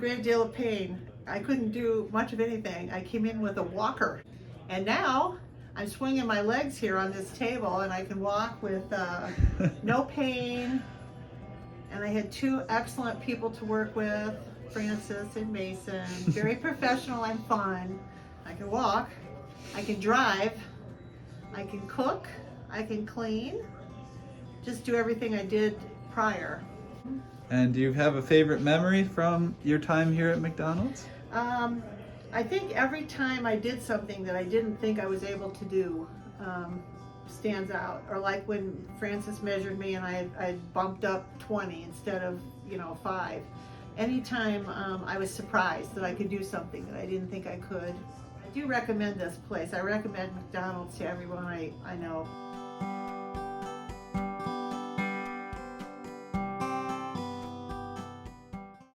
great deal of pain. I couldn't do much of anything. I came in with a walker, and now I'm swinging my legs here on this table, and I can walk with no pain. And I had two excellent people to work with, Francis and Mason, very professional and fun. I can walk, I can drive, I can cook, I can clean, just do everything I did prior. And do you have a favorite memory from your time here at McDonald's? I think every time I did something that I didn't think I was able to do stands out. Or like when Francis measured me and I bumped up 20 instead of 5. Anytime I was surprised that I could do something that I didn't think I could. I do recommend this place. I recommend McDonald's to everyone I know.